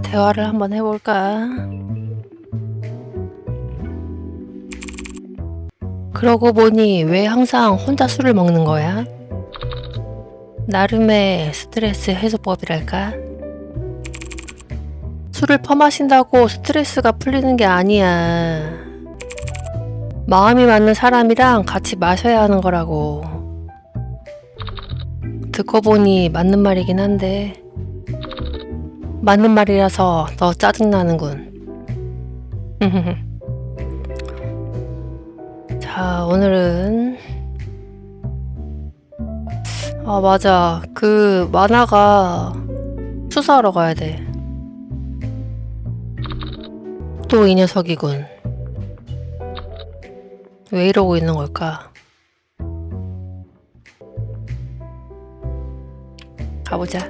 대화를 한번 해볼까? 그러고 보니 왜 항상 혼자 술을 먹는 거야? 나름의 스트레스 해소법이랄까? 술을 퍼마신다고 스트레스가 풀리는 게 아니야. 마음이 맞는 사람이랑 같이 마셔야 하는 거라고. 듣고 보니 맞는 말이긴 한데 맞는 말이라서 더 짜증나는군. 자, 오늘은 맞아. 그 만화가 수사하러 가야 돼. 또 이 녀석이군. 왜 이러고 있는 걸까? 가보자.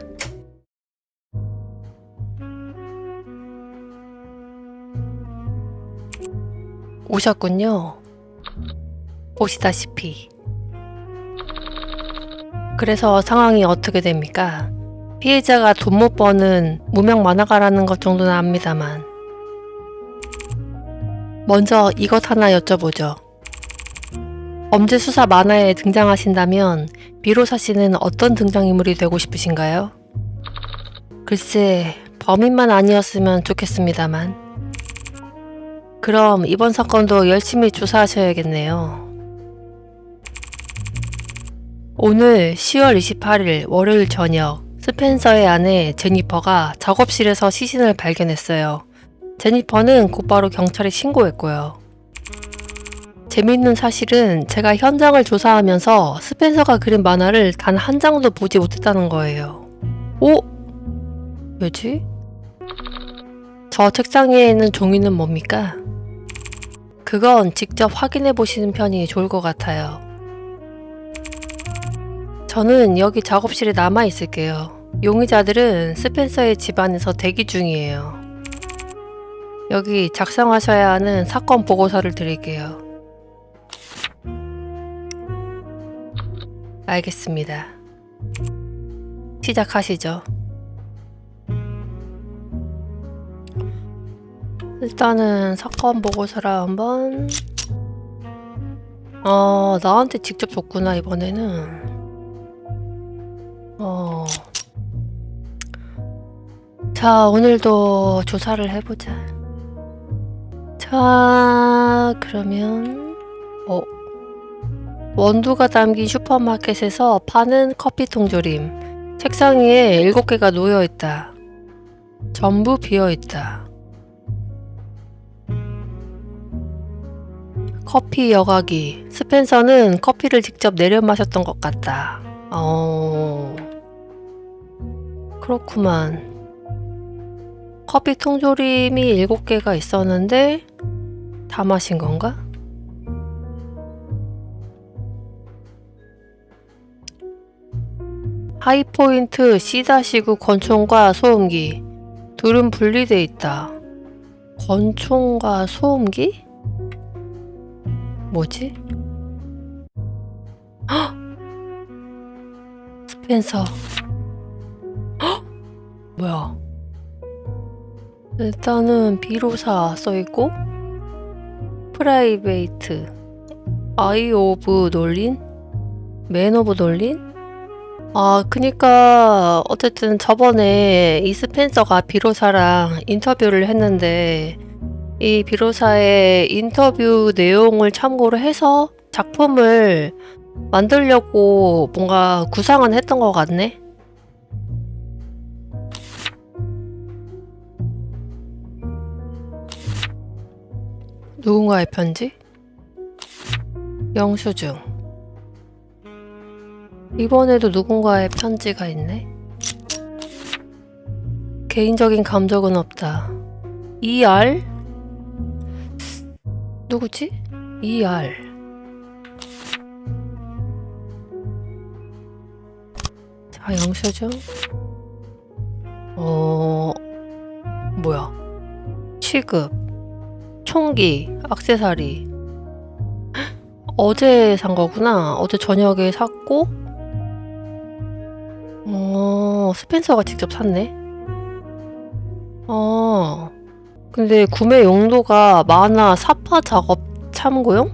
오셨군요. 보시다시피. 그래서 상황이 어떻게 됩니까? 피해자가 돈 못 버는 무명 만화가라는 것 정도는 압니다만. 먼저 이것 하나 여쭤보죠. 범죄 수사 만화에 등장하신다면 비로사 씨는 어떤 등장인물이 되고 싶으신가요? 글쎄, 범인만 아니었으면 좋겠습니다만. 그럼 이번 사건도 열심히 조사하셔야겠네요. 오늘 10월 28일 월요일 저녁 스펜서의 아내 제니퍼가 작업실에서 시신을 발견했어요. 제니퍼는 곧바로 경찰에 신고했고요. 재밌는 사실은 제가 현장을 조사하면서 스펜서가 그린 만화를 단 한 장도 보지 못했다는 거예요. 오? 왜지? 저 책상 위에 있는 종이는 뭡니까? 그건 직접 확인해 보시는 편이 좋을 것 같아요. 저는 여기 작업실에 남아 있을게요. 용의자들은 스펜서의 집안에서 대기 중이에요. 여기 작성하셔야 하는 사건 보고서를 드릴게요. 알겠습니다. 시작하시죠. 일단은 사건 보고서를 한번 나한테 직접 줬구나 이번에는. 자, 오늘도 조사를 해보자. 자, 그러면 원두가 담긴 슈퍼마켓에서 파는 커피통 조림. 책상 위에 7개가 놓여있다. 전부 비어있다. 커피 여과기. 스펜서는 커피를 직접 내려 마셨던 것 같다. 그렇구만. 커피 통조림이 7개가 있었는데 다 마신 건가? 하이포인트 C-9 권총과 소음기. 둘은 분리돼 있다. 권총과 소음기? 뭐지? 헉! 스펜서. 헉! 뭐야? 일단은 비로사 써있고 프라이베이트 아이 오브 놀린? 맨 오브 놀린? 그니까 어쨌든 저번에 이 스펜서가 비로사랑 인터뷰를 했는데 이 비로사의 인터뷰 내용을 참고로 해서 작품을 만들려고 뭔가 구상은 했던 것 같네? 누군가의 편지? 영수증. 이번에도 누군가의 편지가 있네? 개인적인 감정은 없다. ER? 누구지? ER. 자, 영수증. 뭐야. 취급. 총기. 액세서리. 어제 산 거구나. 어제 저녁에 샀고 스펜서가 직접 샀네. 근데 구매 용도가 만화 사파 작업 참고용?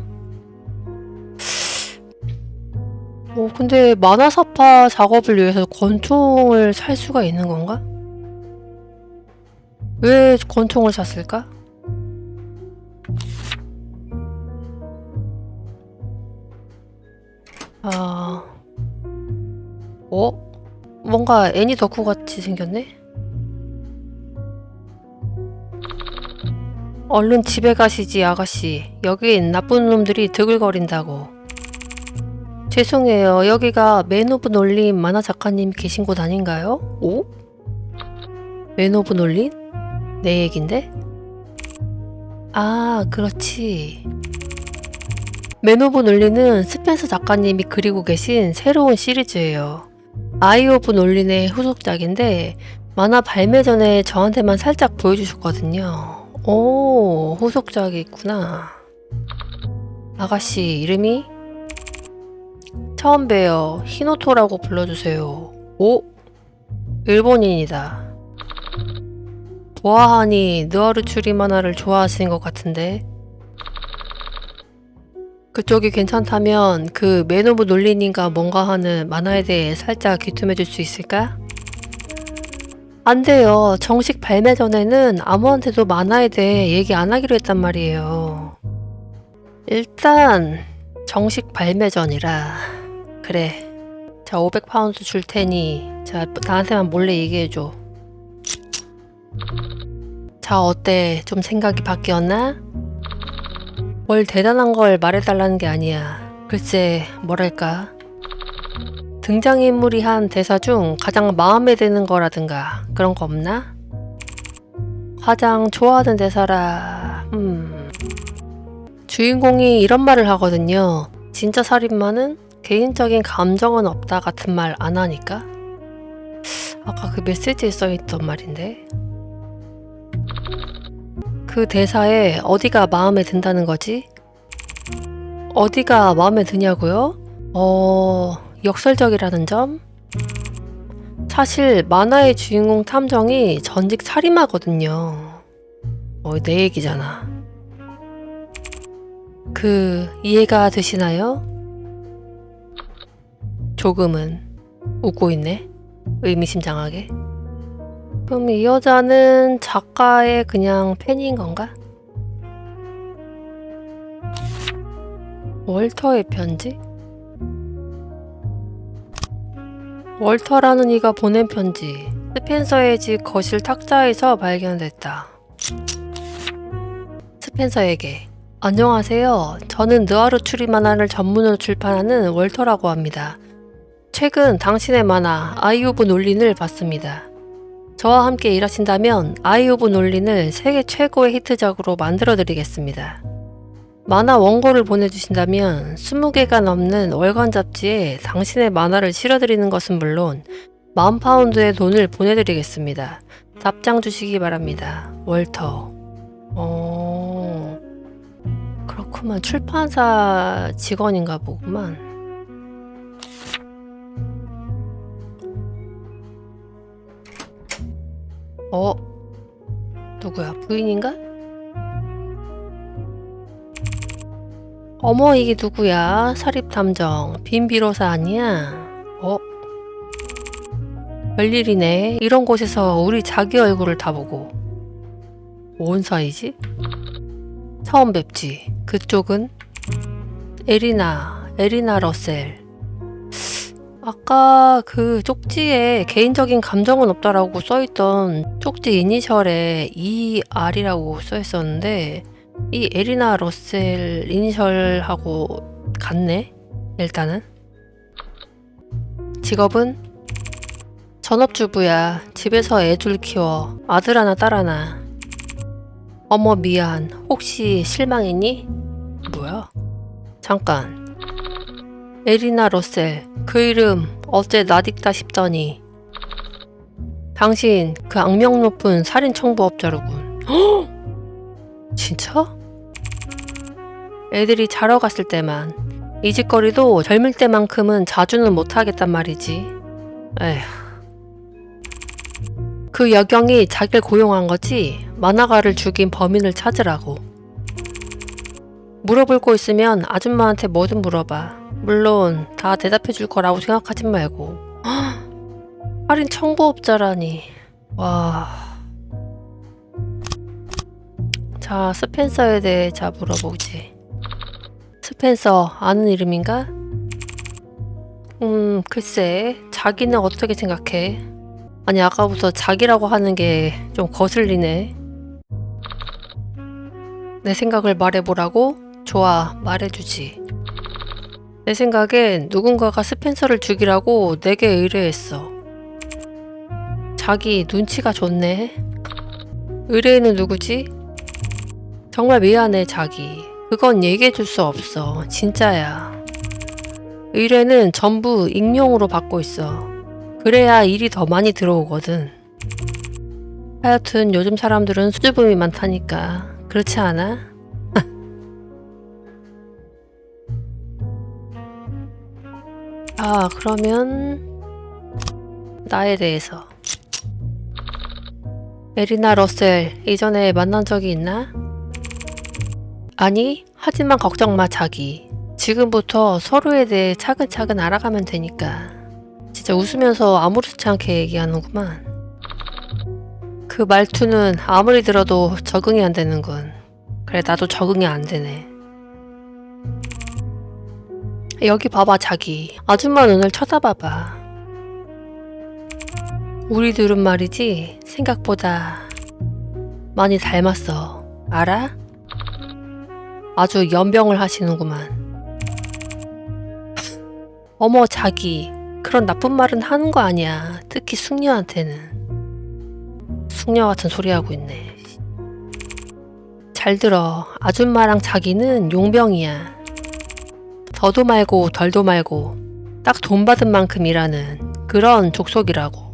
근데 만화 사파 작업을 위해서 권총을 살 수가 있는 건가? 왜 권총을 샀을까? 뭔가 애니 덕후 같이 생겼네? 얼른 집에 가시지, 아가씨. 여긴 나쁜 놈들이 드글거린다고. 죄송해요. 여기가 맨 오브 놀림 만화 작가님 계신 곳 아닌가요? 오? 맨 오브 놀림? 내 얘긴데? 아, 그렇지. 맨 오브 놀림은 스펜서 작가님이 그리고 계신 새로운 시리즈예요. 아이 오브 놀림의 후속작인데 만화 발매 전에 저한테만 살짝 보여주셨거든요. 오, 후속작이 있구나. 아가씨 이름이? 처음 봬요. 히노토라고 불러주세요. 오? 일본인이다. 보아하니 느와르 추리 만화를 좋아하시는 것 같은데 그쪽이 괜찮다면 그 맨 오브 놀린인가 뭔가 하는 만화에 대해 살짝 귀뜸해줄 수 있을까? 안 돼요. 정식 발매 전에는 아무한테도 만화에 대해 얘기 안 하기로 했단 말이에요. 일단 정식 발매 전이라 그래. 자, 500파운드 줄 테니 자, 나한테만 몰래 얘기해줘. 자, 어때? 좀 생각이 바뀌었나? 뭘 대단한 걸 말해달라는 게 아니야. 글쎄, 뭐랄까. 등장인물이 한 대사 중 가장 마음에 드는 거라든가 그런 거 없나? 가장 좋아하는 대사라... 주인공이 이런 말을 하거든요. 진짜 살인마는 개인적인 감정은 없다 같은 말 안 하니까? 아까 그 메시지에 써있던 말인데? 그 대사에 어디가 마음에 든다는 거지? 어디가 마음에 드냐고요? 역설적이라는 점? 사실 만화의 주인공 탐정이 전직 살인마거든요. 내 얘기잖아. 이해가 되시나요? 조금은 웃고 있네. 의미심장하게. 그럼 이 여자는 작가의 그냥 팬인 건가? 월터의 편지? 월터라는 이가 보낸 편지. 스펜서의 집 거실 탁자에서 발견됐다. 스펜서에게 안녕하세요. 저는 느와르 추리 만화를 전문으로 출판하는 월터라고 합니다. 최근 당신의 만화 아이 오브 놀린을 봤습니다. 저와 함께 일하신다면 아이 오브 놀린을 세계 최고의 히트작으로 만들어드리겠습니다. 만화 원고를 보내주신다면 20개가 넘는 월간 잡지에 당신의 만화를 실어드리는 것은 물론 10,000파운드의 돈을 보내드리겠습니다. 답장 주시기 바랍니다. 월터. 그렇구만. 출판사 직원인가 보구만. 누구야? 부인인가? 어머, 이게 누구야? 사립탐정 빈 비로사 아니야? 별일이네. 이런 곳에서 우리 자기 얼굴을 다 보고. 뭔 사이지? 처음 뵙지. 그쪽은? 에리나 러셀. 아까 그 쪽지에 개인적인 감정은 없다라고 써있던 쪽지 이니셜에 ER이라고 써있었는데 이 에리나 러셀 이니셜하고 같네? 일단은. 직업은? 전업주부야. 집에서 애 둘 키워. 아들 하나 딸 하나. 어머 미안. 혹시 실망했니? 뭐야? 잠깐. 에리나 러셀. 그 이름 어째 낯익다 싶더니 당신 그 악명 높은 살인 청부업자로군. 헉! 진짜? 애들이 자러 갔을 때만. 이 짓거리도 젊을 때만큼은 자주는 못하겠단 말이지. 에휴. 그 여경이 자기를 고용한 거지 만화가를 죽인 범인을 찾으라고. 물어볼 거 있으면 아줌마한테 뭐든 물어봐. 물론 다 대답해 줄 거라고 생각하지 말고. 할인 청부업자라니. 와. 자, 스펜서에 대해 물어보지. 스펜서 아는 이름인가? 글쎄. 자기는 어떻게 생각해? 아니, 아까부터 자기라고 하는 게 좀 거슬리네. 내 생각을 말해보라고? 좋아, 말해주지. 내 생각엔 누군가가 스펜서를 죽이라고 내게 의뢰했어. 자기 눈치가 좋네. 의뢰인은 누구지? 정말 미안해, 자기. 그건 얘기해줄 수 없어. 진짜야. 의뢰는 전부 익명으로 받고 있어. 그래야 일이 더 많이 들어오거든. 하여튼 요즘 사람들은 수줍음이 많다니까. 그렇지 않아? 아, 그러면 나에 대해서. 에리나 러셀, 이전에 만난 적이 있나? 아니, 하지만 걱정 마, 자기. 지금부터 서로에 대해 차근차근 알아가면 되니까. 진짜 웃으면서 아무렇지 않게 얘기하는구만. 그 말투는 아무리 들어도 적응이 안 되는군. 그래, 나도 적응이 안 되네. 여기 봐봐, 자기. 아줌마 눈을 쳐다봐봐. 우리 둘은 말이지, 생각보다 많이 닮았어. 알아? 아주 연병을 하시는구만. 어머, 자기. 그런 나쁜 말은 하는 거 아니야. 특히 숙녀한테는. 숙녀 같은 소리 하고 있네. 잘 들어. 아줌마랑 자기는 용병이야. 더도 말고 덜도 말고 딱 돈 받은 만큼 일하는 그런 족속이라고.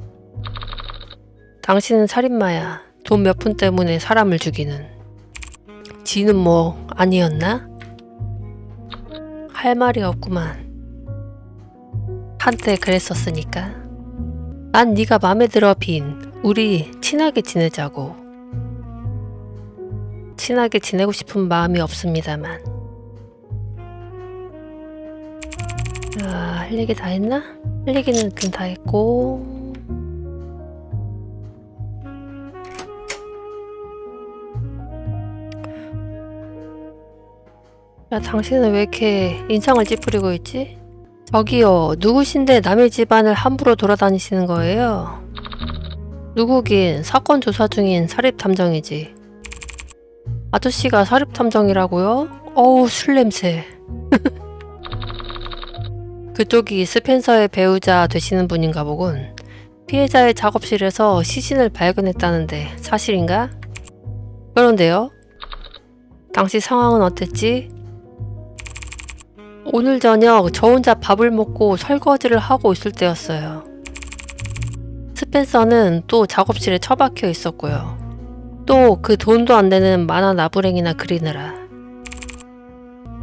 당신은 살인마야. 돈 몇 푼 때문에 사람을 죽이는. 지는 뭐 아니었나? 할 말이 없구만. 한때 그랬었으니까. 난 네가 맘에 들어, 빈. 우리 친하게 지내자고. 친하게 지내고 싶은 마음이 없습니다만. 할 얘기 다 했나? 할 얘기는 그럼 다 했고. 야, 당신은 왜 이렇게 인상을 찌푸리고 있지? 저기요, 누구신데 남의 집안을 함부로 돌아다니시는 거예요? 누구긴 사건 조사 중인 사립탐정이지. 아저씨가 사립탐정이라고요? 어우, 술 냄새. 그쪽이 스펜서의 배우자 되시는 분인가 보군. 피해자의 작업실에서 시신을 발견했다는데 사실인가? 그런데요? 당시 상황은 어땠지? 오늘 저녁 저 혼자 밥을 먹고 설거지를 하고 있을 때였어요. 스펜서는 또 작업실에 처박혀 있었고요. 또 그 돈도 안 되는 만화 나부랭이나 그리느라.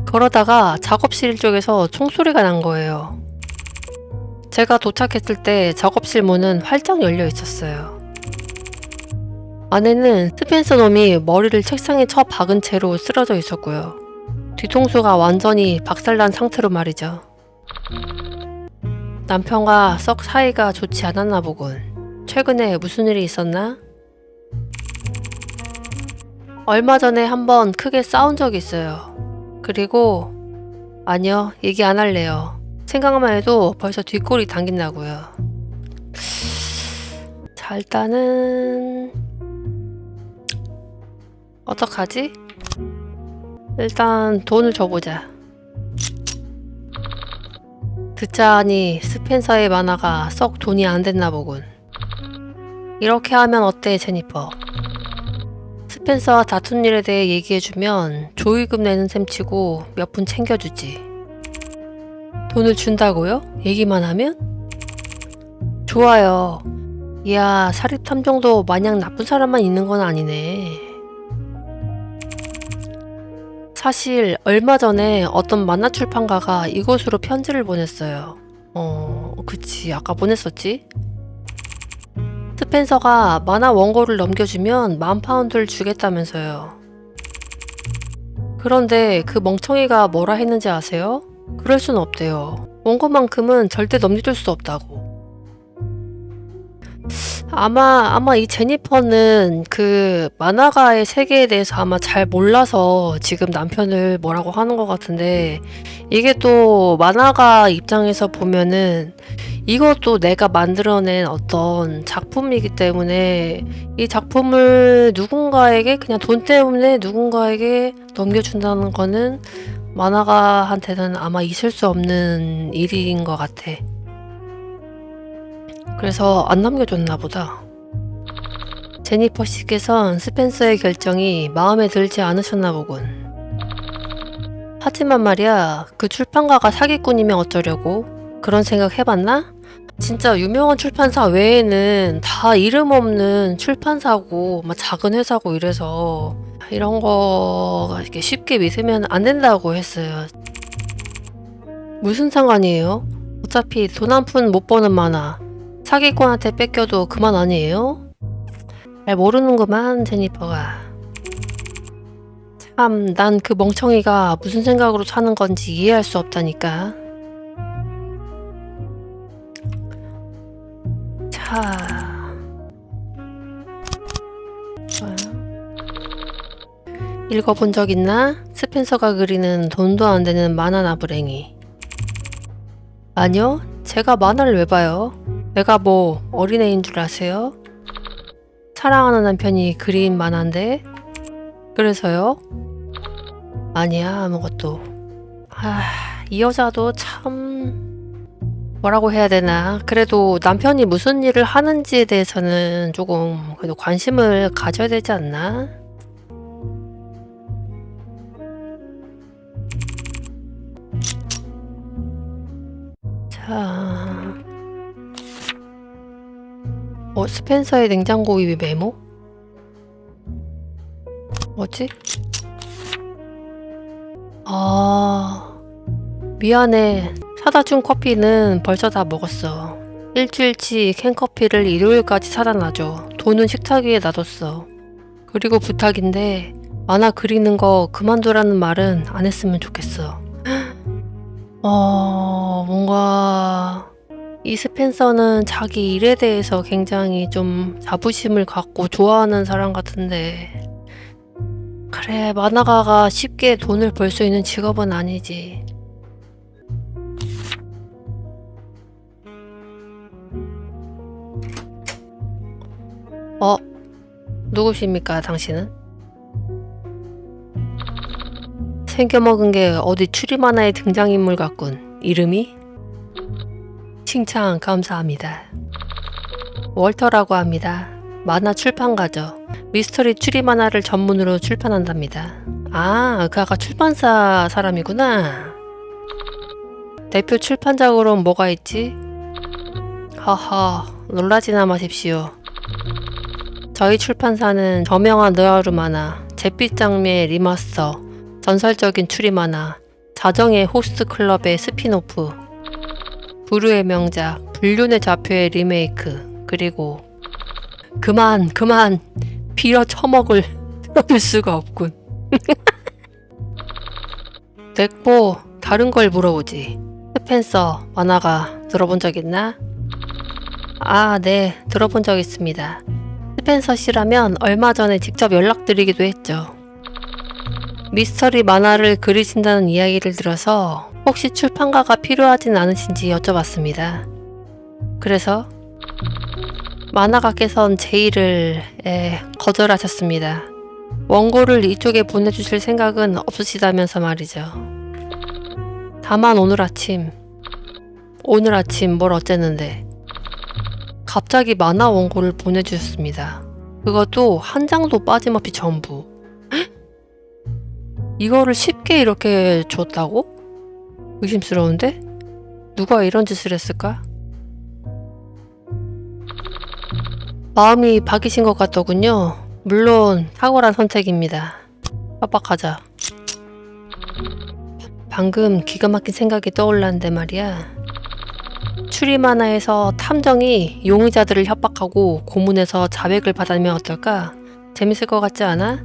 그러다가 작업실 쪽에서 총소리가 난 거예요. 제가 도착했을 때 작업실 문은 활짝 열려 있었어요. 안에는 스펜서 놈이 머리를 책상에 쳐 박은 채로 쓰러져 있었고요. 뒤통수가 완전히 박살난 상태로 말이죠. 남편과 썩 사이가 좋지 않았나 보군. 최근에 무슨 일이 있었나? 얼마 전에 한번 크게 싸운 적이 있어요. 그리고 아니요, 얘기 안 할래요. 생각만 해도 벌써 뒷골이 당긴다고요. 자, 일단은 어떡하지? 일단 돈을 줘보자. 듣자 하니 스펜서의 만화가 썩 돈이 안 됐나 보군. 이렇게 하면 어때, 제니퍼? 스펜서와 다툰 일에 대해 얘기해주면 조의금 내는 셈 치고 몇 푼 챙겨주지. 돈을 준다고요? 얘기만 하면? 좋아요. 이야, 사립탐정도 마냥 나쁜 사람만 있는 건 아니네. 사실 얼마 전에 어떤 만화출판가가 이곳으로 편지를 보냈어요. 그치, 아까 보냈었지? 스펜서가 만화 원고를 넘겨주면 10,000파운드를 주겠다면서요. 그런데 그 멍청이가 뭐라 했는지 아세요? 그럴 순 없대요. 원고만큼은 절대 넘겨줄 수 없다고. 아마 이 제니퍼는 그 만화가의 세계에 대해서 아마 잘 몰라서 지금 남편을 뭐라고 하는 것 같은데, 이게 또 만화가 입장에서 보면은 이것도 내가 만들어낸 어떤 작품이기 때문에 이 작품을 누군가에게 그냥 돈 때문에 누군가에게 넘겨준다는 거는 만화가한테는 아마 있을 수 없는 일인 것 같아. 그래서 안 넘겨줬나 보다. 제니퍼 씨께선 스펜서의 결정이 마음에 들지 않으셨나 보군. 하지만 말이야, 그 출판가가 사기꾼이면 어쩌려고? 그런 생각 해봤나? 진짜 유명한 출판사 외에는 다 이름 없는 출판사고 막 작은 회사고 이래서 이런 거 이렇게 쉽게 믿으면 안 된다고 했어요. 무슨 상관이에요? 어차피 돈 한 푼 못 버는 만화 사기꾼한테 뺏겨도 그만 아니에요? 잘 모르는구만, 제니퍼가. 참, 난 그 멍청이가 무슨 생각으로 사는 건지 이해할 수 없다니까. 자, 읽어본 적 있나? 스펜서가 그리는 돈도 안 되는 만화 나부랭이. 아니요, 제가 만화를 왜 봐요? 내가 뭐 어린애인 줄 아세요? 사랑하는 남편이 그린 만화인데. 그래서요? 아니야, 아무것도. 이 여자도 참 뭐라고 해야 되나. 그래도 남편이 무슨 일을 하는지에 대해서는 조금 그래도 관심을 가져야 되지 않나? 자, 스펜서의 냉장고 위에 메모? 뭐지? 미안해. 사다 준 커피는 벌써 다 먹었어. 일주일치 캔커피를 일요일까지 사다 놔줘. 돈은 식탁 위에 놔뒀어. 그리고 부탁인데 만화 그리는 거 그만두라는 말은 안 했으면 좋겠어. 뭔가 이 스펜서는 자기 일에 대해서 굉장히 좀 자부심을 갖고 좋아하는 사람 같은데, 그래, 만화가가 쉽게 돈을 벌 수 있는 직업은 아니지. 누구십니까, 당신은? 생겨먹은 게 어디 추리 만화의 등장인물 같군. 이름이? 칭찬 감사합니다. 월터라고 합니다. 만화 출판가죠. 미스터리 추리 만화를 전문으로 출판한답니다. 그 아까 출판사 사람이구나. 대표 출판작으로는 뭐가 있지? 하하, 놀라지나 마십시오. 저희 출판사는 저명한 너야루 만화, 잿빛 장미의 리마스터, 전설적인 추리 만화, 자정의 호스트 클럽의 스피노프, 부르의 명작, 불륜의 좌표의 리메이크, 그리고 그만 빌어 처먹을 들어줄 수가 없군. 됐고 다른 걸 물어보지. 스펜서 만화가 들어본 적 있나? 네, 들어본 적 있습니다. 스펜서 씨라면 얼마 전에 직접 연락드리기도 했죠. 미스터리 만화를 그리신다는 이야기를 들어서 혹시 출판가가 필요하진 않으신지 여쭤봤습니다. 그래서 만화가께선 제의를 거절하셨습니다. 원고를 이쪽에 보내주실 생각은 없으시다면서 말이죠. 다만 오늘 아침 뭘 어쨌는데 갑자기 만화 원고를 보내주셨습니다. 그것도 한 장도 빠짐없이 전부. 이거를 쉽게 이렇게 줬다고? 의심스러운데? 누가 이런 짓을 했을까? 마음이 바뀌신 것 같더군요. 물론 탁월한 선택입니다. 빡빡하자. 방금 기가 막힌 생각이 떠올랐는데 말이야. 추리 만화에서 탐정이 용의자들을 협박하고 고문해서 자백을 받아내면 어떨까? 재밌을 것 같지 않아?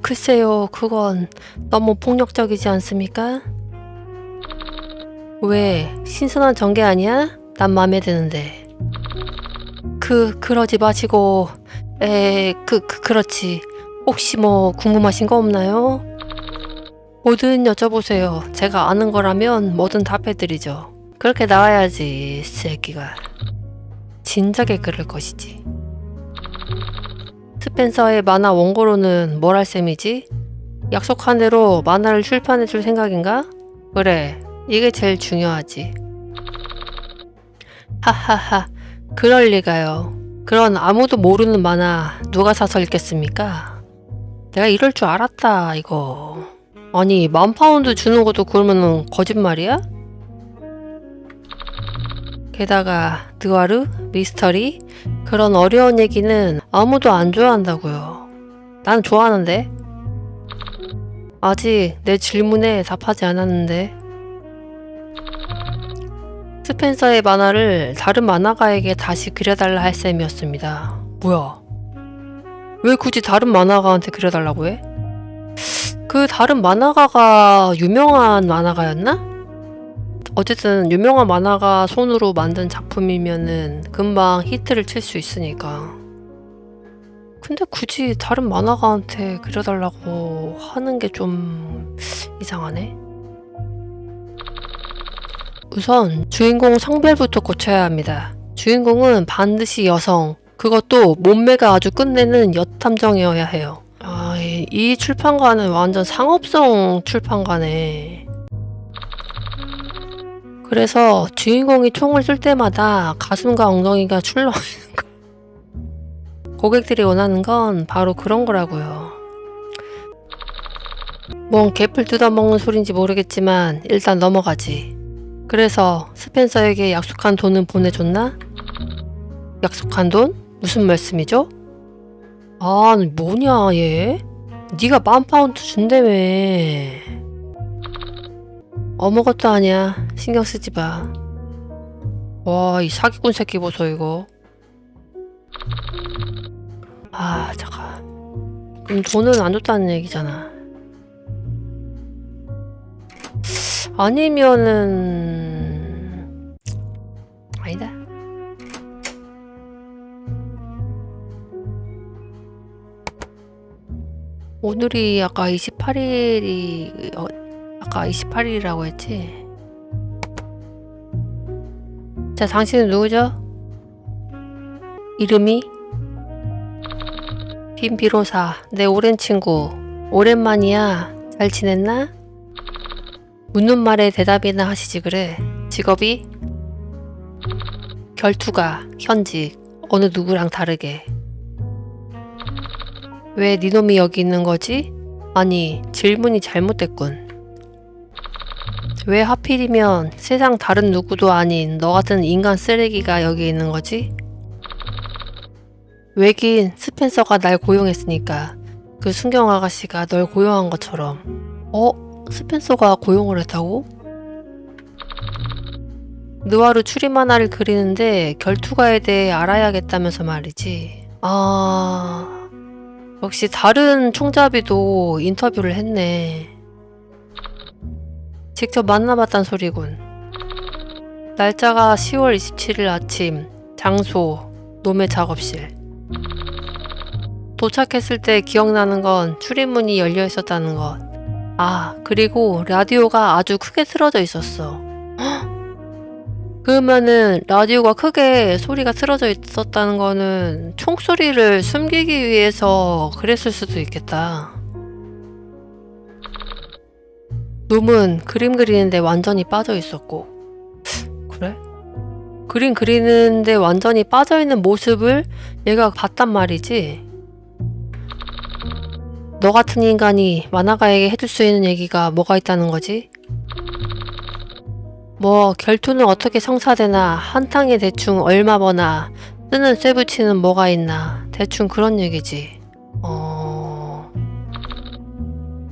글쎄요, 그건 너무 폭력적이지 않습니까? 왜? 신선한 전개 아니야? 난 맘에 드는데. 그러지 마시고, 그렇지. 혹시 뭐 궁금하신 거 없나요? 뭐든 여쭤보세요. 제가 아는 거라면 뭐든 답해드리죠. 그렇게 나와야지, 새끼가. 진작에 그럴 것이지. 스펜서의 만화 원고로는 뭘 할 셈이지? 약속한 대로 만화를 출판해줄 생각인가? 그래, 이게 제일 중요하지. 하하하, 그럴 리가요. 그런 아무도 모르는 만화 누가 사서 읽겠습니까? 내가 이럴 줄 알았다, 이거. 아니, 10,000파운드 주는 것도 그러면은 거짓말이야? 게다가 느와르, 미스터리 그런 어려운 얘기는 아무도 안 좋아한다고요. 난 좋아하는데. 아직 내 질문에 답하지 않았는데. 스펜서의 만화를 다른 만화가에게 다시 그려달라 할 셈이었습니다. 뭐야? 왜 굳이 다른 만화가한테 그려달라고 해? 그 다른 만화가가 유명한 만화가였나? 어쨌든 유명한 만화가 손으로 만든 작품이면은 금방 히트를 칠 수 있으니까. 근데 굳이 다른 만화가한테 그려달라고 하는 게 좀 이상하네. 우선 주인공 성별부터 고쳐야 합니다. 주인공은 반드시 여성, 그것도 몸매가 아주 끝내는 여탐정이어야 해요. 이 출판가는 완전 상업성 출판가네. 그래서 주인공이 총을 쏠 때마다 가슴과 엉덩이가 출렁이는 거. 고객들이 원하는 건 바로 그런 거라고요. 뭔 개풀 뜯어먹는 소린지 모르겠지만 일단 넘어가지. 그래서 스펜서에게 약속한 돈은 보내줬나? 약속한 돈? 무슨 말씀이죠? 뭐냐 얘? 네가 10,000파운드 준다며. 아무것도 아니야. 신경 쓰지 마. 와, 이 사기꾼 새끼 보소 이거. 잠깐. 그럼 돈은 안 줬다는 얘기잖아. 아니면은 아니다. 오늘이 아까 28일이 아까 28일이라고 했지? 자, 당신은 누구죠? 이름이? 빈비로사, 내 오랜 친구. 오랜만이야. 잘 지냈나? 묻는 말에 대답이나 하시지 그래. 직업이? 결투가, 현직, 어느 누구랑 다르게. 왜 니놈이 여기 있는 거지? 아니, 질문이 잘못됐군. 왜 하필이면 세상 다른 누구도 아닌 너 같은 인간 쓰레기가 여기 있는 거지? 왜긴 스펜서가 날 고용했으니까. 그 순경 아가씨가 널 고용한 것처럼. 스펜서가 고용을 했다고? 느와르 추리 만화를 그리는데 결투가에 대해 알아야겠다면서 말이지. 역시 다른 총잡이도 인터뷰를 했네. 직접 만나봤단 소리군. 날짜가 10월 27일 아침, 장소, 놈의 작업실. 도착했을 때 기억나는 건 출입문이 열려 있었다는 것. 그리고 라디오가 아주 크게 틀어져 있었어. 그러면은 라디오가 크게 소리가 틀어져 있었다는 거는 총소리를 숨기기 위해서 그랬을 수도 있겠다. 놈은 그림 그리는데 완전히 빠져 있었고. 그래? 그림 그리는데 완전히 빠져있는 모습을 얘가 봤단 말이지. 너 같은 인간이 만화가에게 해줄 수 있는 얘기가 뭐가 있다는 거지? 뭐 결투는 어떻게 성사되나, 한탕에 대충 얼마 버나, 쓰는 쇠붙이는 뭐가 있나, 대충 그런 얘기지.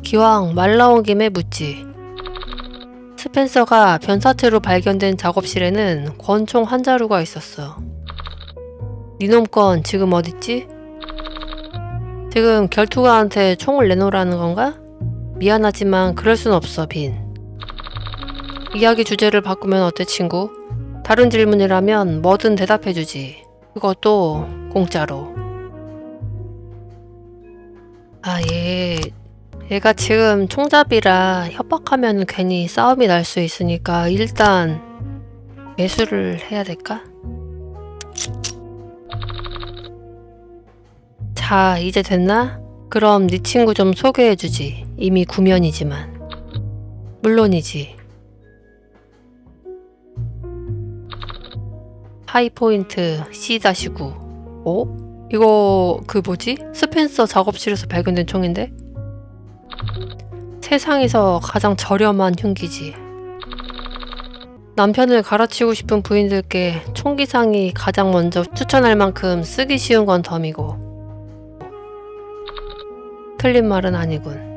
기왕 말 나온 김에 묻지. 스펜서가 변사체로 발견된 작업실에는 권총 한 자루가 있었어. 니놈 건 지금 어딨지? 지금 결투가한테 총을 내놓으라는 건가? 미안하지만 그럴 순 없어, 빈. 이야기 주제를 바꾸면 어때, 친구? 다른 질문이라면 뭐든 대답해주지. 그것도 공짜로. 얘가 지금 총잡이라 협박하면 괜히 싸움이 날 수 있으니까 일단 매수를 해야 될까? 자, 이제 됐나? 그럼 네 친구 좀 소개해주지. 이미 구면이지만. 물론이지. 하이포인트 C-9. 어? 이거 그 뭐지? 스펜서 작업실에서 발견된 총인데? 세상에서 가장 저렴한 흉기지. 남편을 갈아치우고 싶은 부인들께 총기상이 가장 먼저 추천할 만큼 쓰기 쉬운 건 덤이고. 틀린 말은 아니군.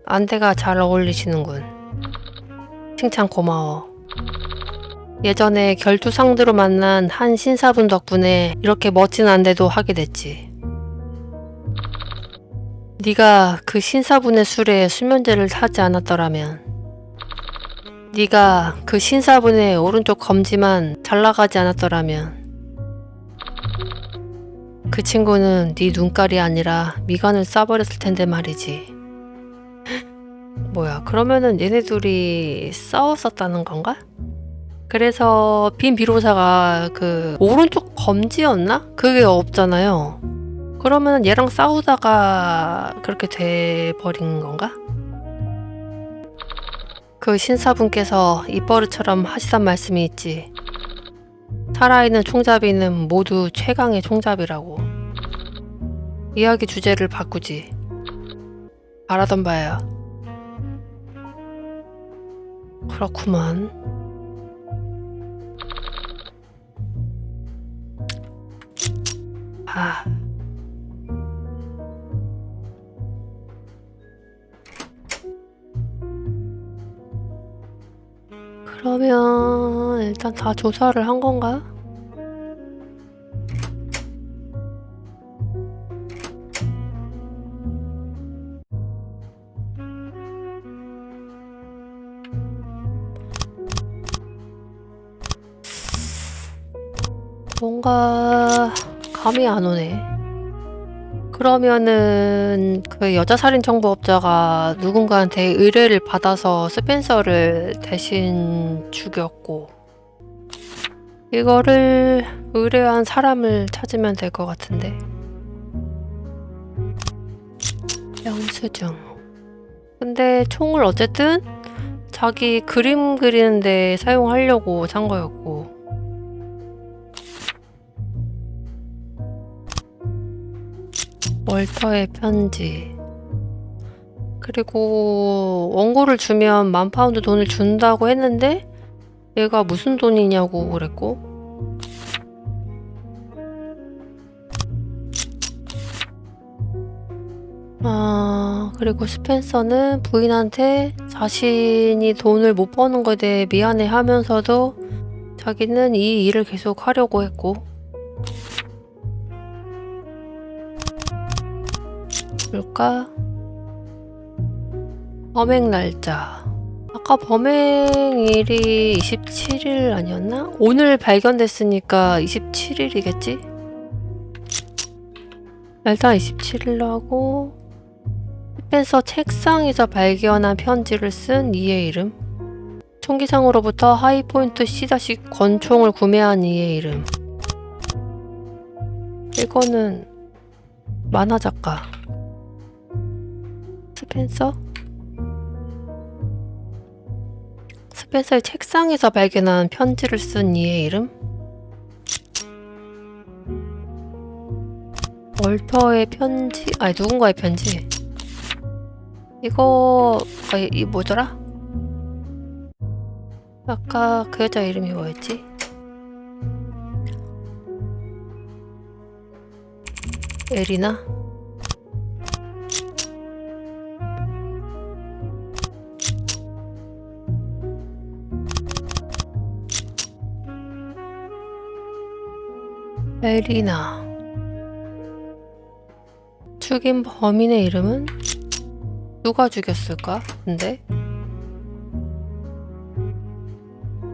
안대가 잘 어울리시는군. 칭찬 고마워. 예전에 결투 상대로 만난 한 신사분 덕분에 이렇게 멋진 안대도 하게 됐지. 네가 그 신사분의 술에 수면제를 타지 않았더라면, 네가 그 신사분의 오른쪽 검지만 잘 나가지 않았더라면 그 친구는 네 눈깔이 아니라 미간을 쏴버렸을 텐데 말이지. 뭐야, 그러면은 얘네 둘이 싸웠었다는 건가? 그래서 빈 비로사가 그 오른쪽 검지였나? 그게 없잖아요. 그러면은 얘랑 싸우다가 그렇게 돼버린 건가? 그 신사분께서 입버릇처럼 하시던 말씀이 있지. 살아있는 총잡이는 모두 최강의 총잡이라고. 이야기 주제를 바꾸지. 바라던 바야. 그렇구만. 그러면 일단 다 조사를 한 건가? 뭔가 감이 안 오네. 그러면은 그 여자 살인 정보업자가 누군가한테 의뢰를 받아서 스펜서를 대신 죽였고, 이거를 의뢰한 사람을 찾으면 될 것 같은데. 영수증. 근데 총을 어쨌든 자기 그림 그리는데 사용하려고 산 거였고, 월터의 편지. 그리고 원고를 주면 10,000파운드 돈을 준다고 했는데 얘가 무슨 돈이냐고 그랬고, 그리고 스펜서는 부인한테 자신이 돈을 못 버는 것에 대해 미안해 하면서도 자기는 이 일을 계속 하려고 했고, 볼까? 범행 날짜. 아까 범행일이 27일 아니었나? 오늘 발견됐으니까 27일이겠지? 일단 27일로 하고, 스펜서 책상에서 발견한 편지를 쓴 이의 이름. 총기상으로부터 하이포인트 C- 권총을 구매한 이의 이름. 이거는 만화작가 스펜서의 책상에서 발견한 편지를 쓴 이의 이름? 월터의 편지? 아니, 누군가의 편지. 이거 이 뭐더라? 아까 그 여자 이름이 뭐였지? 에리나? 에리나. 죽인 범인의 이름은? 누가 죽였을까? 근데?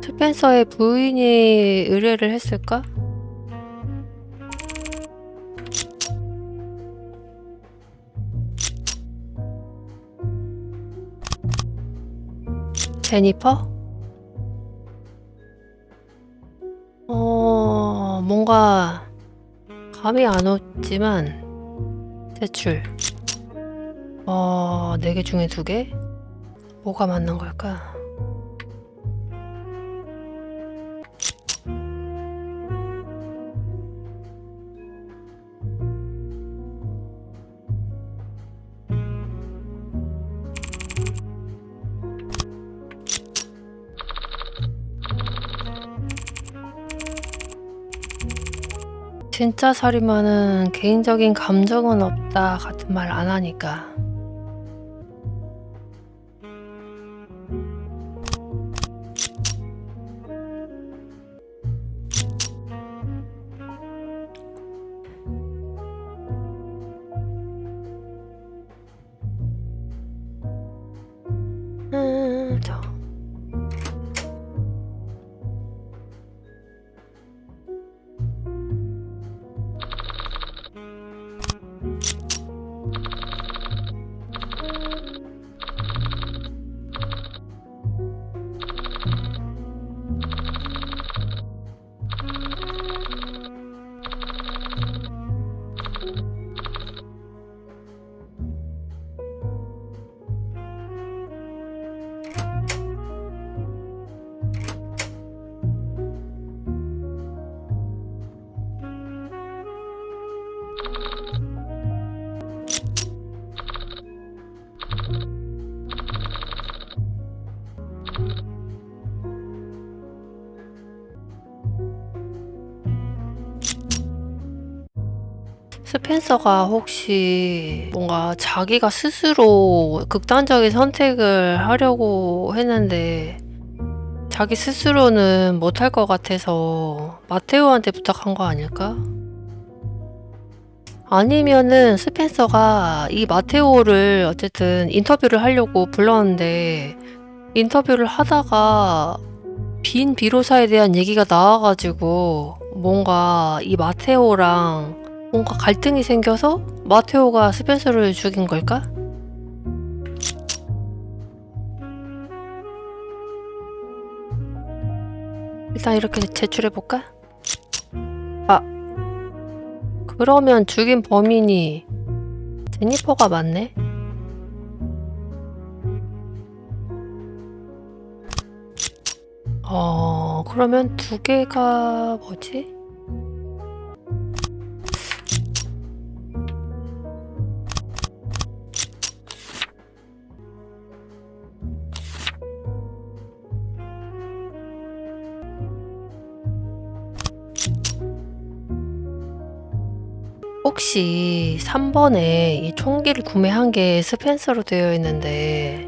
스펜서의 부인이 의뢰를 했을까? 제니퍼? 뭔가 감이 안 오지만 제출. 4개 중에 2개? 뭐가 맞는 걸까? 진짜 살인마는 개인적인 감정은 없다 같은 말 안 하니까. 저. 스펜서가 혹시 뭔가 자기가 스스로 극단적인 선택을 하려고 했는데 자기 스스로는 못할 것 같아서 마테오한테 부탁한 거 아닐까? 아니면은 스펜서가 이 마테오를 어쨌든 인터뷰를 하려고 불렀는데 인터뷰를 하다가 빈 비로사에 대한 얘기가 나와가지고 뭔가 이 마테오랑 뭔가 갈등이 생겨서 마테오가 스펜서를 죽인 걸까? 일단 이렇게 제출해볼까? 그러면 죽인 범인이 제니퍼가 맞네? 그러면 2개가 뭐지? 혹시 3번에 이 총기를 구매한 게 스펜서로 되어 있는데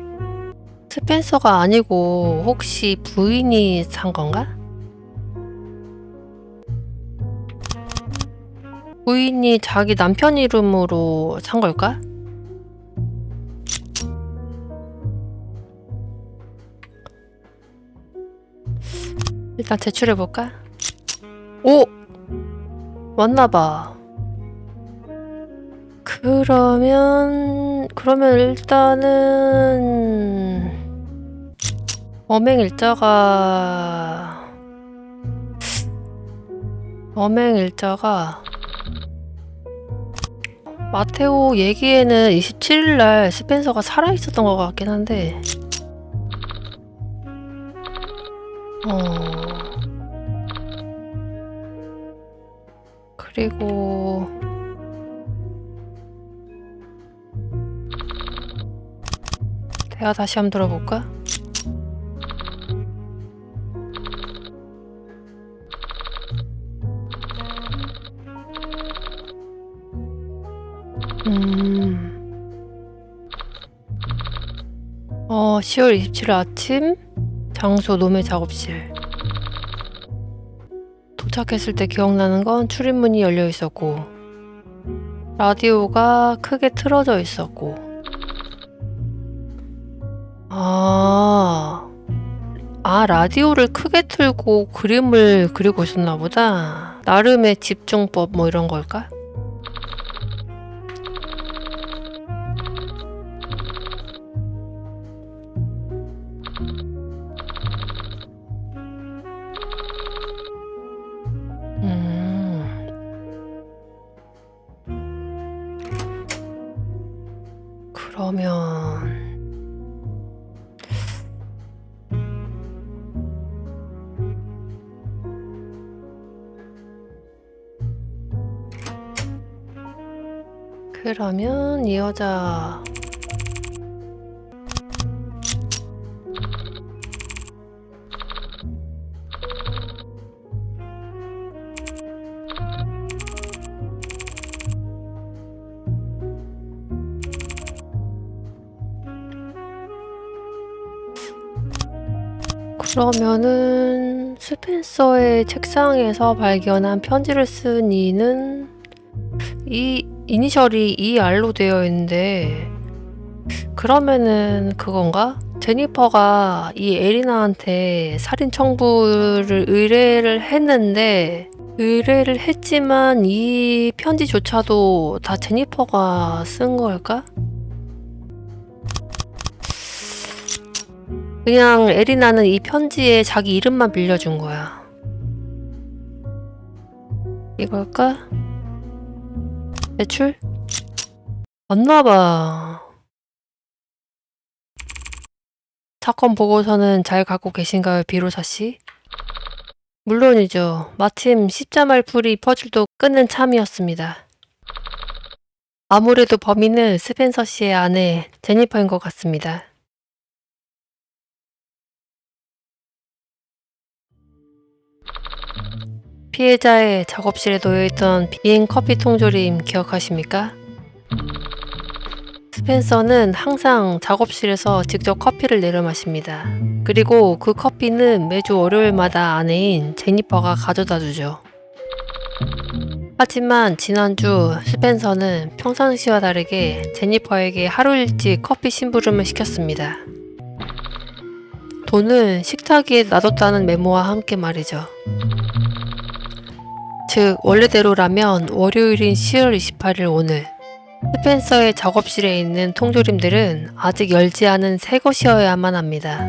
스펜서가 아니고 혹시 부인이 산 건가? 부인이 자기 남편 이름으로 산 걸까? 일단 제출해볼까? 오! 맞나봐. 그러면 일단은 범행 일자가 마테오 얘기에는 27일날 스펜서가 살아있었던 것 같긴 한데 그리고 대화 다시 한번 들어볼까? 10월 27일 아침 장소 노매 작업실. 도착했을 때 기억나는 건 출입문이 열려 있었고 라디오가 크게 틀어져 있었고 라디오를 크게 틀고 그림을 그리고 있었나 보다. 나름의 집중법 뭐 이런 걸까? 그러면 이 여자 그러면은 스펜서의 책상에서 발견한 편지를 쓴 이는 이 이니셜이 ER로 되어 있는데 그러면은 그건가? 제니퍼가 이 에리나한테 살인 청부를 의뢰를 했지만 이 편지조차도 다 제니퍼가 쓴 걸까? 그냥 에리나는 이 편지에 자기 이름만 빌려준 거야. 이걸까? 대출? 맞나봐. 사건 보고서는 잘 갖고 계신가요, 비로사씨? 물론이죠. 마침 십자말 풀이 퍼즐도 끊는 참이었습니다. 아무래도 범인은 스펜서 씨의 아내 제니퍼인 것 같습니다. 피해자의 작업실에 놓여있던 비행 커피 통조림 기억하십니까? 스펜서는 항상 작업실에서 직접 커피를 내려 마십니다. 그리고 그 커피는 매주 월요일마다 아내인 제니퍼가 가져다 주죠. 하지만 지난주 스펜서는 평상시와 다르게 제니퍼에게 하루 일찍 커피 심부름을 시켰습니다. 돈은 식탁 위에 놔뒀다는 메모와 함께 말이죠. 즉 원래대로라면 월요일인 10월 28일 오늘 스펜서의 작업실에 있는 통조림들은 아직 열지 않은 새 것이어야만 합니다.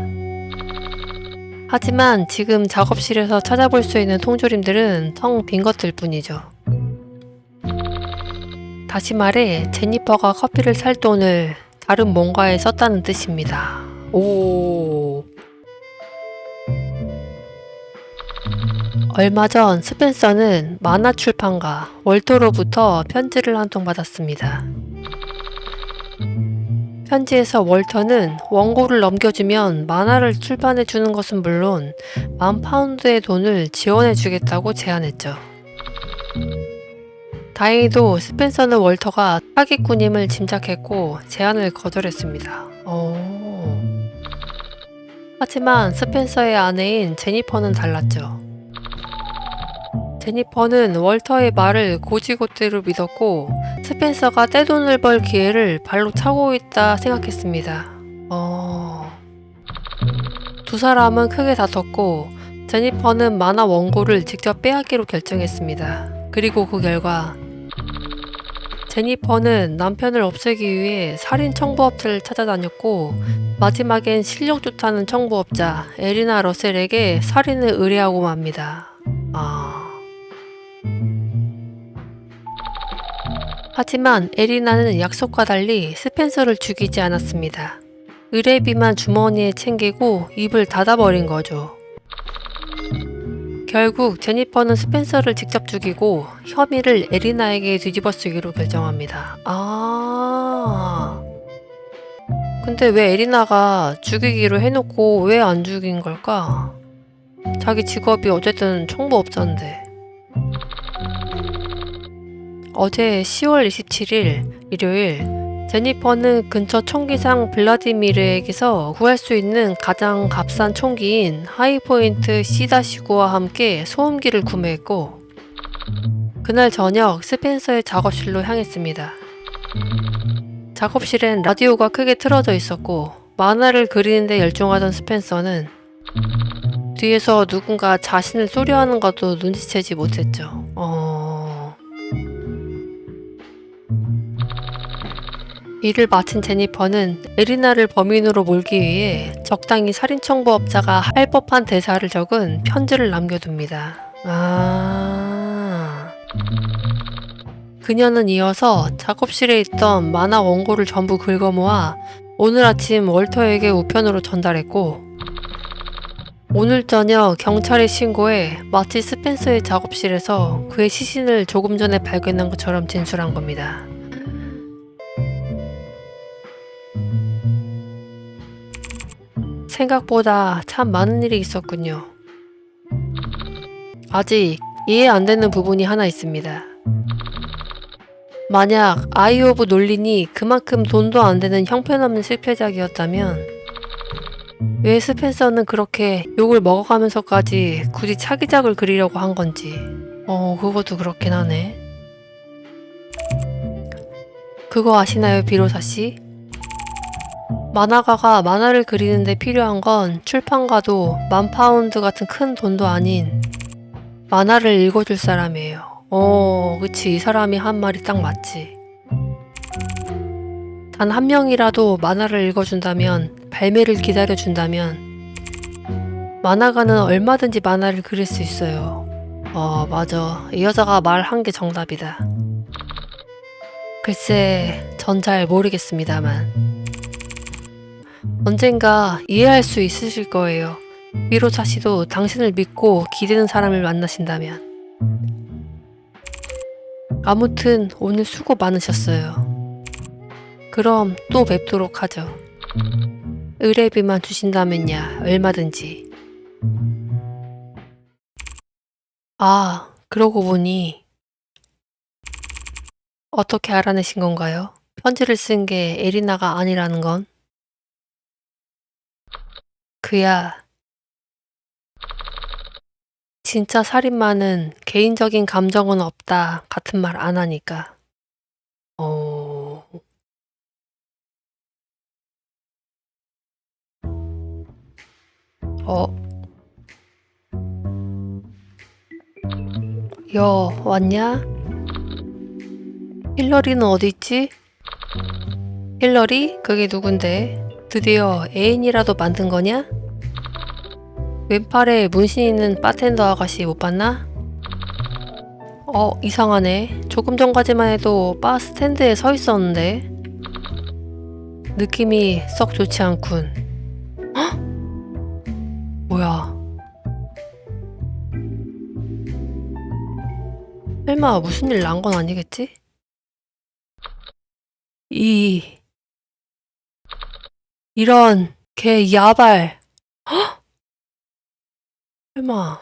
하지만 지금 작업실에서 찾아볼 수 있는 통조림들은 텅 빈 것들 뿐이죠. 다시 말해 제니퍼가 커피를 살 돈을 다른 뭔가에 썼다는 뜻입니다. 오. 얼마 전 스펜서는 만화 출판가 월터로부터 편지를 한 통 받았습니다. 편지에서 월터는 원고를 넘겨주면 만화를 출판해 주는 것은 물론 £10,000의 돈을 지원해 주겠다고 제안했죠. 다행히도 스펜서는 월터가 사기꾼임을 짐작했고 제안을 거절했습니다. 하지만 스펜서의 아내인 제니퍼는 달랐죠. 제니퍼는 월터의 말을 곧이곧대로 믿었고 스펜서가 떼돈을 벌 기회를 발로 차고 있다 생각했습니다. 두 사람은 크게 다퉜고 제니퍼는 만화 원고를 직접 빼앗기로 결정했습니다. 그리고 그 결과 제니퍼는 남편을 없애기 위해 살인 청부업체를 찾아다녔고 마지막엔 실력 좋다는 청부업자 에리나 러셀에게 살인을 의뢰하고 맙니다. 하지만 에리나는 약속과 달리 스펜서를 죽이지 않았습니다. 의뢰비만 주머니에 챙기고 입을 닫아버린 거죠. 결국 제니퍼는 스펜서를 직접 죽이고 혐의를 에리나에게 뒤집어 쓰기로 결정합니다. 근데 왜 에리나가 죽이기로 해놓고 왜 안 죽인 걸까? 자기 직업이 어쨌든 청부업자인데. 어제 10월 27일 일요일, 제니퍼는 근처 총기상 블라디미르에게서 구할 수 있는 가장 값싼 총기인 하이포인트 C-9와 함께 소음기를 구매했고, 그날 저녁 스펜서의 작업실로 향했습니다. 작업실엔 라디오가 크게 틀어져 있었고, 만화를 그리는데 열중하던 스펜서는 뒤에서 누군가 자신을 쏘려하는 것도 눈치채지 못했죠. 일을 마친 제니퍼는 에리나를 범인으로 몰기 위해 적당히 살인청부업자가 할 법한 대사를 적은 편지를 남겨둡니다. 그녀는 이어서 작업실에 있던 만화 원고를 전부 긁어모아 오늘 아침 월터에게 우편으로 전달했고, 오늘 저녁 경찰에 신고해 마치 스펜서의 작업실에서 그의 시신을 조금 전에 발견한 것처럼 진술한 겁니다. 생각보다 참 많은 일이 있었군요. 아직 이해 안 되는 부분이 하나 있습니다. 만약 아이 오브 놀린이 그만큼 돈도 안 되는 형편없는 실패작이었다면 왜 스펜서는 그렇게 욕을 먹어가면서까지 굳이 차기작을 그리려고 한 건지. 그것도 그렇긴 하네. 그거 아시나요, 비로사 씨? 만화가가 만화를 그리는데 필요한 건 출판가도 10,000파운드 같은 큰 돈도 아닌 만화를 읽어줄 사람이에요. 그치. 이 사람이 한 말이 딱 맞지. 단 한 명이라도 만화를 읽어준다면, 발매를 기다려준다면 만화가는 얼마든지 만화를 그릴 수 있어요. 맞아. 이 여자가 말한 게 정답이다. 글쎄, 전 잘 모르겠습니다만 언젠가 이해할 수 있으실 거예요. 미로차 씨도 당신을 믿고 기대는 사람을 만나신다면. 아무튼 오늘 수고 많으셨어요. 그럼 또 뵙도록 하죠. 의뢰비만 주신다면야 얼마든지. 그러고 보니 어떻게 알아내신 건가요? 편지를 쓴 게 에리나가 아니라는 건? 그야 진짜 살인마는 개인적인 감정은 없다 같은 말 안 하니까. 어... 어, 왔냐? 힐러리는 어디 있지? 힐러리? 그게 누군데? 드디어 애인이라도 만든 거냐? 왼팔에 문신 있는 바텐더 아가씨 못 봤나? 이상하네. 조금 전까지만 해도 바 스탠드에 서 있었는데. 느낌이 썩 좋지 않군. 헉? 뭐야? 설마 무슨 일 난 건 아니겠지? 이런 개 야발. 헉? 설마.